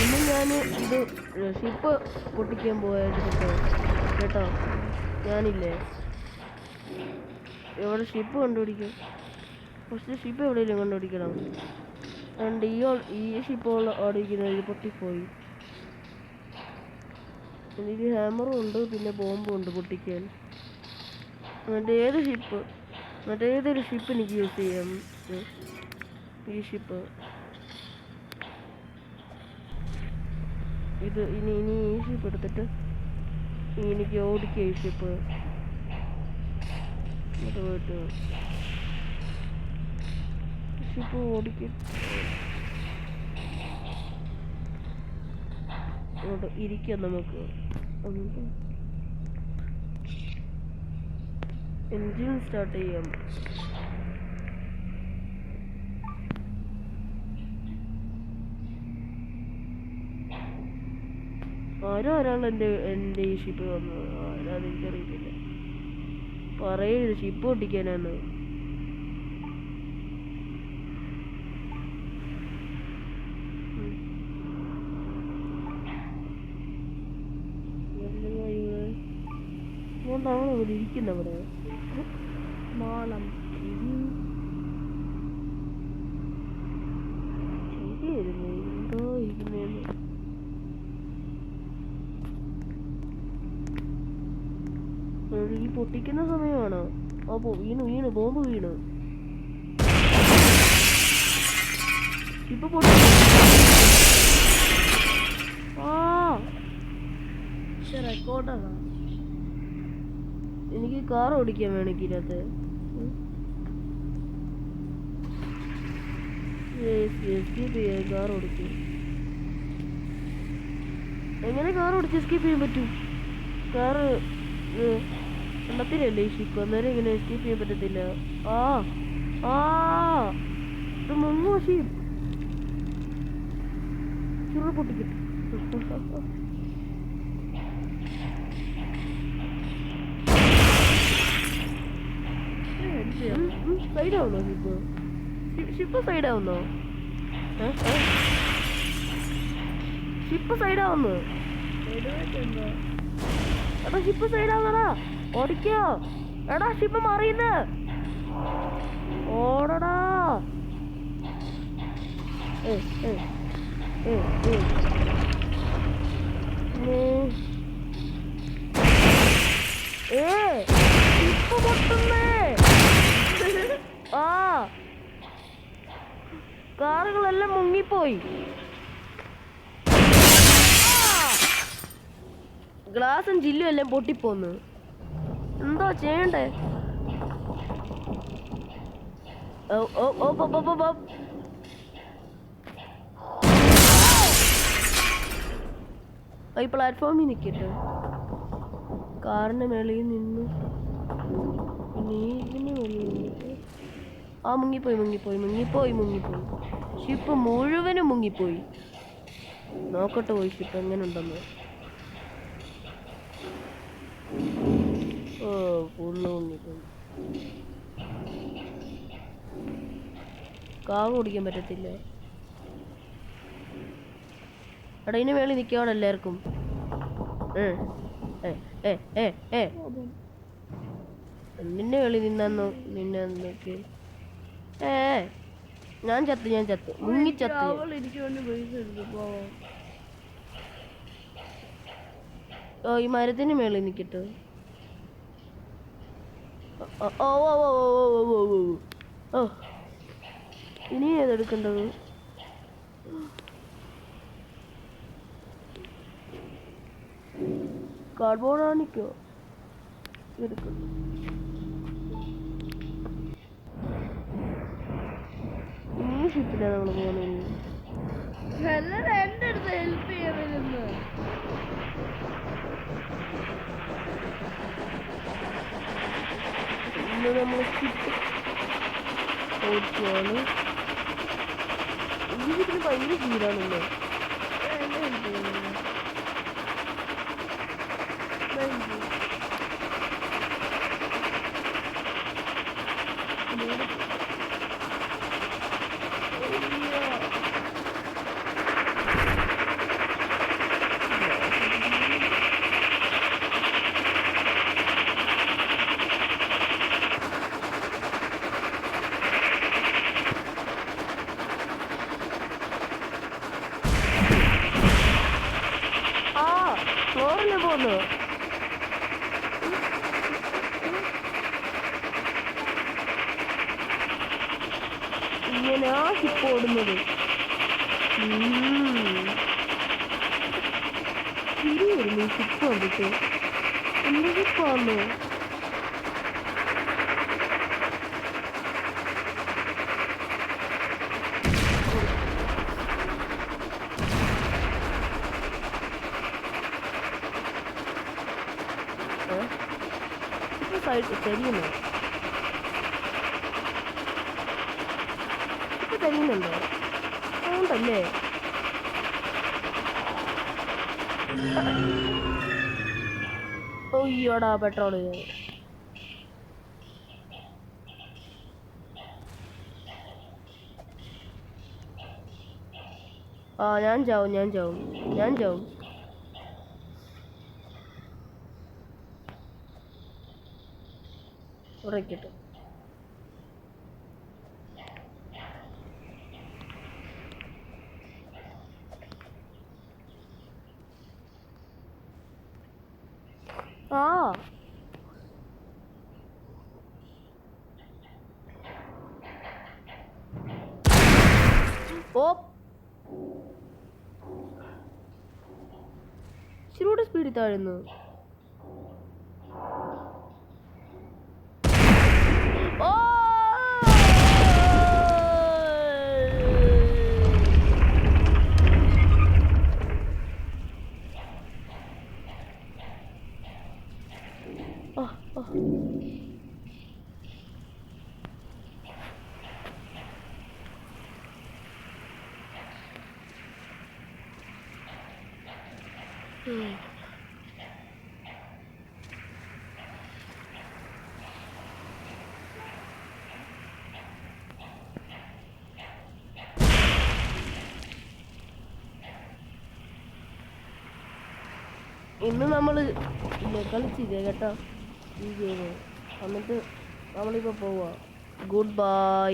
ഇന്ന് ഞാൻ ഇത് ഷിപ്പ് പൊട്ടിക്കാൻ പോയത് കേട്ടോ. ഞാനില്ലേ എവിടെ ഷിപ്പ് കണ്ടുപിടിക്കും. ഫസ്റ്റ് ഷിപ്പ് എവിടെയെങ്കിലും കണ്ടുപിടിക്കണം. രണ്ട് ഈ ഷിപ്പ് ഓടിക്കുന്നത് ഇത് പൊട്ടിപ്പോയി. എനിക്ക് ഹാമറും ഉണ്ട്, പിന്നെ ബോംബും ഉണ്ട് പൊട്ടിക്കാൻ. ഏതൊരു ഷിപ്പ് എനിക്ക് യൂസ് ചെയ്യാം. ഈ ഷിപ്പ് ഇത് ഇനി ഈ ഷിപ്പ് എടുത്തിട്ട് എനിക്ക് ഓടിക്കുക. ഈ ഷിപ്പ് പോയിട്ട് ഷിപ്പ് ഓടിക്കും. അങ്ങോട്ട് ഇരിക്കാം നമുക്ക്. എൻജിൻ സ്റ്റാർട്ട് ചെയ്യാം. ഒരാൾ എൻ്റെ ഈ ഷിപ്പ് വന്നു. ആരാന്ന് എനിക്കറിയത്തില്ല. പറയരുത് ഷിപ്പ് പൊട്ടിക്കാനാണ്. അവിടെ ഇരിക്കുന്നവിടെ മാളം ശരിയായിരുന്നു. എന്തോ ഇരിക്കുന്നതെന്ന് ഈ പൊട്ടിക്കുന്ന സമയമാണോ? അപ്പോ വീണു ബോംബ് വീണു. ഇപ്പൊ പൊട്ടി. റെക്കോർഡാണ്. എനിക്ക് കാർ ഓടിക്കാൻ വേണമെങ്കിൽ ഇതിനകത്ത് കാർ ഓടിക്കും. എങ്ങനെ കാർ ഓടിച്ച് എസ്കേപ്പ് ചെയ്യാൻ പറ്റും? കാറ് എണ്ണത്തിലല്ലേ ഈ ഷിപ്പ്, അന്നേരം ഇങ്ങനെ എസ്കേപ്പ് ചെയ്യാൻ പറ്റത്തില്ല. ഇത് മുങ്ങോ ഷിപ്പ്. ചുരുള പൊട്ടിക്കിട്ടു. സൈഡാവുന്നോ ഷിപ്പ് സൈഡാവുന്നോ? ഷിപ്പ് സൈഡാവുന്നു. എടാ ഷിപ്പ് സൈഡാവുന്നടാ. ഓടിക്കോ എടാ. ഷിപ്പ് മറിയുന്ന ഓടടാ. ഷിപ്പ് പൊട്ടുന്നേ. കാറുകളെല്ലാം മുങ്ങിപ്പോയി. ഗ്ലാസും ചില്ലും എല്ലാം പൊട്ടിപ്പോന്ന്. എന്തോ ചെയ്യണ്ടേ? ഈ പ്ലാറ്റ്ഫോമിൽ നിൽക്കട്ടെ. കാറിന്റെ മേളിൽ നിന്ന് ഇതിന് വെളിയിൽ നിന്നിട്ട് മുങ്ങിപ്പോയി. ഷിപ്പ് മുഴുവനും മുങ്ങിപ്പോയി. നോക്കട്ടെ പോയി ഷിപ്പ് എങ്ങനെ ഉണ്ടെന്ന്. ഫുള്ള് മുങ്ങിപ്പോയി. കാർ ഓടിക്കാൻ പറ്റത്തില്ല. എടാ ഇതിന് മേളിൽ നിൽക്കാണ് എല്ലാവർക്കും. നിന്നെ വെളി നിന്നു. നിന്നെ ഞാൻ ചത്ത് മുങ്ങിച്ചത്ത്. ഈ മരത്തിന് മേളിൽ നിൽക്കട്ടെ. ഇനി ഏതെടുക്കേണ്ടത്? കാർബോണാണിക്കോ എടുക്കുന്നു. ഈ ഷിപ്പിലാണ് നമ്മൾ പോകുന്നത്. എൻ്റെ അടുത്ത് ഹെൽപ്പ് ചെയ്യാൻ വരുന്നു. ഇന്ന് നമ്മൾ ഷിപ്പ് ഓടിക്കുകയാണ്. ഈ ഷിപ്പിന് ഭയങ്കര സ്പീഡാണല്ലോ. വന്നു. ഇങ്ങനെയാ ഷിപ്പ് ഓടുന്നത്. ശരിയായിരുന്നു ഷിപ്പ് കണ്ടിട്ട്. എന്ത് ഷിപ്പാന്ന്? സൈഡ് തെരിയുന്നോ? ഇപ്പൊ തെരിയുന്നുണ്ടോ? ഉണ്ടല്ലേ. ഒയ്യോടാ പെട്രോള്. ആ ഞാൻ ചാവും. ഉറക്കിട്ടു. ആ ഓ ഇച്ചിരൂടെ സ്പീഡിൽ താഴുന്നു. ഓ ഇന്ന് നമ്മള് കളിച്ചില്ലേ കേട്ടോ ഈ ഗെയിം. എന്നിട്ട് നമ്മളിപ്പോ പോവാ. Good bye.